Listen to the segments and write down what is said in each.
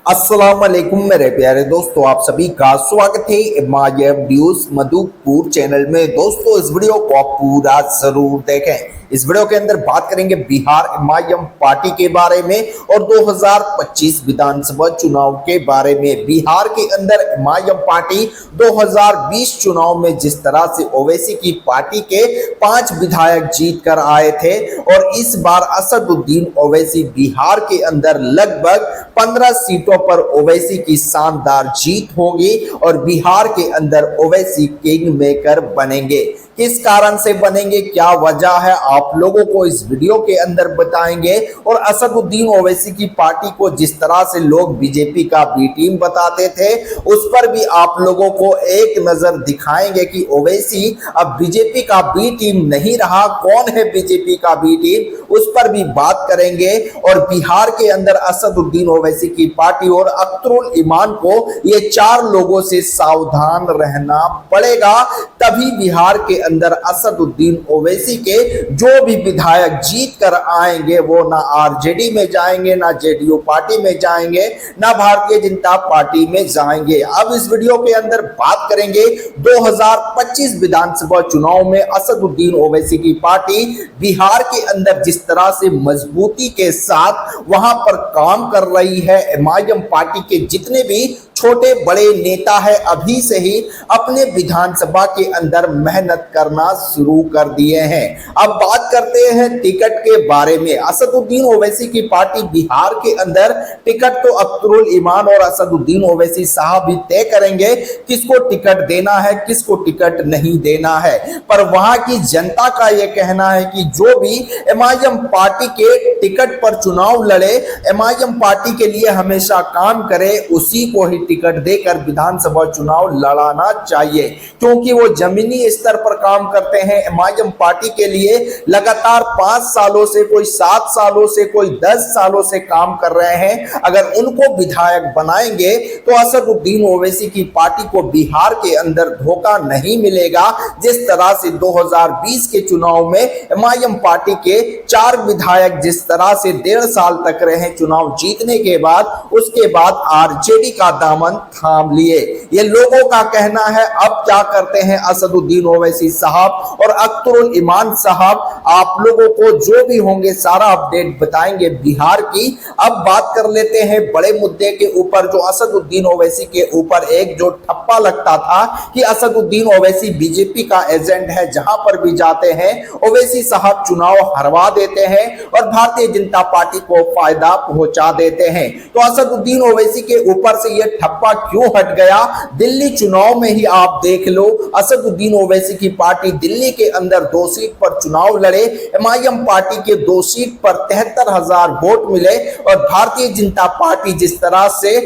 अस्सलाम वालेकुम मेरे प्यारे दोस्तों, आप सभी का स्वागत है एमआईएम न्यूज मधुपुर चैनल में। दोस्तों, इस वीडियो को आप पूरा जरूर देखें। इस वीडियो के अंदर बात करेंगे बिहार एमआईएम पार्टी के बारे में और 2025 विधानसभा चुनाव के बारे में। बिहार के अंदर एमआईएम पार्टी 2020 चुनाव में जिस तरह से ओवैसी की पार्टी के 5 विधायक जीत कर आए थे और इस बार असदुद्दीन ओवैसी बिहार के अंदर लगभग 15 सीटों पर ओवैसी की शानदार जीत होगी और बिहार के अंदर ओवैसी किंग मेकर बनेंगे। किस कारण से बनेंगे, क्या वजह है, आप लोगों को इस वीडियो के अंदर बताएंगे। और असदुद्दीन ओवैसी की पार्टी को जिस तरह से लोग बीजेपी का बी टीम बताते थे, उस पर भी आप लोगों को एक नजर दिखाएंगे कि ओवैसी अब बीजेपी का बी टीम नहीं रहा। कौन है बीजेपी का बी टीम, उस पर भी बात करेंगे। और बिहार के अंदर असदुद्दीन ओवैसी की पार्टी और अख्तरुल ईमान को ये 4 लोगों से सावधान रहना पड़ेगा, तभी बिहार के अंदर असदुद्दीन ओवैसी के जो भी विधायक जीत कर आएंगे वो ना आरजेडी में जाएंगे, ना जेडीयू पार्टी में जाएंगे, ना भारतीय जनता पार्टी में जाएंगे। अब इस वीडियो के अंदर बात करेंगे 2025 विधानसभा चुनाव में असदुद्दीन ओवैसी की पार्टी बिहार के अंदर जिस तरह से मजबूती के साथ वहां पर काम कर रही है। एमआईएम पार्टी के जितने भी छोटे बड़े नेता है अभी से ही अपने विधानसभा के अंदर मेहनत करना शुरू कर दिए हैं। अब बात करते हैं टिकट के बारे में। असदुद्दीन ओवैसी की पार्टी बिहार के अंदर टिकट तो अख्तरुल ईमान और असदुद्दीन ओवैसी साहब ही तय करेंगे किसको टिकट देना है, किसको टिकट नहीं देना है। पर वहां की जनता का यह कहना है कि जो भी एमआईएम पार्टी के टिकट पर चुनाव लड़े, एमआईएम पार्टी के लिए हमेशा काम करे, उसी को ही टिकट देकर विधानसभा चुनाव लड़ाना चाहिए, क्योंकि वो जमीनी स्तर पर काम करते हैं। एमआईएम पार्टी के लिए लगातार 5 सालों से, कोई 7 सालों से, कोई 10 सालों से काम कर रहे हैं। अगर उनको विधायक बनाएंगे तो असदुद्दीन ओवैसी की पार्टी को बिहार के अंदर धोखा नहीं मिलेगा। जिस तरह से 2020 के चुनाव में एमआईएम पार्टी के 4 विधायक जिस तरह से 1.5 साल तक रहे चुनाव जीतने के बाद, उसके बाद आरजेडी का दामन थाम लिए। ये लोगों का कहना है। अब क्या करते हैं असदुद्दीन ओवैसी साहब और अख्तरुल ईमान साहब, आप लोगों को जो भी होंगे सारा अपडेट बताएंगे बिहार की। अब बात कर लेते हैं बड़े मुद्दे के ऊपर, जो असदुद्दीन ओवैसी के ऊपर एक जो ठप्पा लगता था कि असदुद्दीन ओवैसी बीजेपी का एजेंट है, जहां पर भी जाते हैं ओवैसी साहब चुनाव हरवा देते हैं और भारतीय जनता पार्टी को फायदा पहुंचा देते हैं। तो असदुद्दीन ओवैसी के ऊपर से यह ठप्पा क्यों हट गया, दिल्ली चुनाव में ही आप देख लो। असदुद्दीन ओवैसी की पार्टी दिल्ली के अंदर 2 सीट पर चुनाव लड़े, एमआईएम पार्टी के 2 सीट पर 73,000 वोट मिले और भारतीय जनता पार्टी जिस तरह से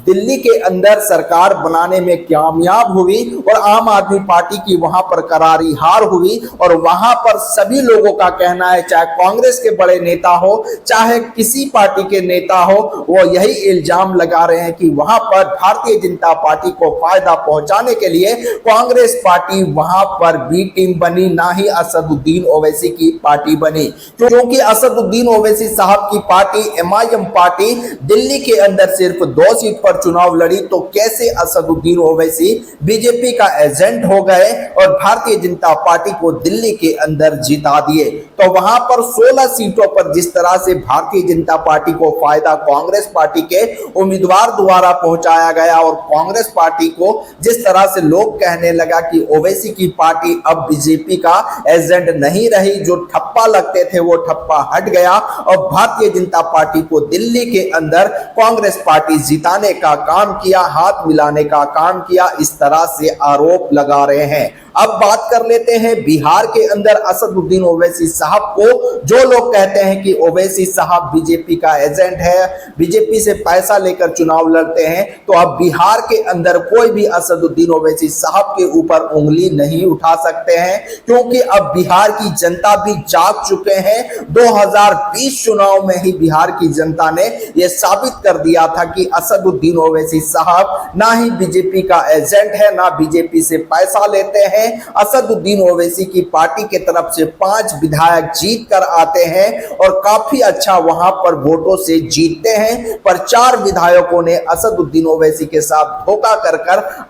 दिल्ली के अंदर सरकार बनाने में कामयाब हुई और आम आदमी पार्टी की वहां पर करारी हार हुई। और वहां पर सभी लोगों का कहना है, चाहे कांग्रेस के बड़े नेता हो, चाहे किसी पार्टी के नेता हो, वो यही इल्जाम लगा रहे हैं कि वहां पर भारतीय जनता पार्टी को फायदा पहुंचाने के लिए कांग्रेस पार्टी वहां पर बी टीम बनी, ना ही असदुद्दीन ओवैसी की पार्टी बनी। क्योंकि असदुद्दीन ओवैसी साहब की पार्टी एमआईएम पार्टी दिल्ली के अंदर सिर्फ 2 सीट पर चुनाव लड़ी, तो कैसे असदुद्दीन ओवैसी बीजेपी का एजेंट हो गए और भारतीय जनता पार्टी को दिल्ली के अंदर जिता दिए। तो वहां पर 16 सीटों पर जिस तरह से भारतीय जनता पार्टी को फायदा कांग्रेस पार्टी के उम्मीदवार द्वारा पहुंचाया गया और कांग्रेस पार्टी को जिस तरह से लोग कहने लगा कि ओवैसी की पार्टी अब बीजेपी का एजेंट नहीं रही, जो ठप्पा लगते थे वो ठप्पा हट गया और भारतीय जनता पार्टी को दिल्ली के अंदर कांग्रेस पार्टी जिताने का काम किया, हाथ मिलाने का काम किया, इस तरह से आरोप लगा रहे हैं। अब बात कर लेते हैं बिहार के अंदर असदुद्दीन ओवैसी साहब को जो लोग कहते हैं कि ओवैसी साहब बीजेपी का एजेंट है, बीजेपी से पैसा लेकर चुनाव लड़ते हैं, तो अब बिहार के अंदर कोई भी असदुद्दीन ओवैसी साहब के ऊपर उंगली नहीं उठा सकते हैं, क्योंकि अब बिहार की जनता भी जाग चुके हैं। 2020 चुनाव में ही बिहार की जनता ने यह साबित कर दिया था कि असदुद्दीन ओवैसी साहब ना ही बीजेपी का एजेंट है, ना बीजेपी से पैसा लेते हैं, हैं। असदुद्दीन ओवैसी की पार्टी के तरफ से 5 विधायक जीत कर आते हैं और काफी अच्छा वहां पर वोटों से जीतते हैं, पर 4 विधायकों ने असदुद्दीन ओवैसी के साथ धोखा कर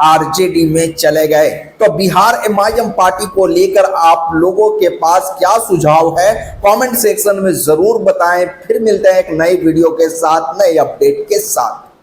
आरजेडी में चले गए। तो बिहार एमआईएम पार्टी को लेकर आप लोगों के पास क्या सुझाव है, कमेंट सेक्शन में जरूर बताएं। फिर मिलते हैं एक नई वीडियो के साथ, नए अपडेट के साथ।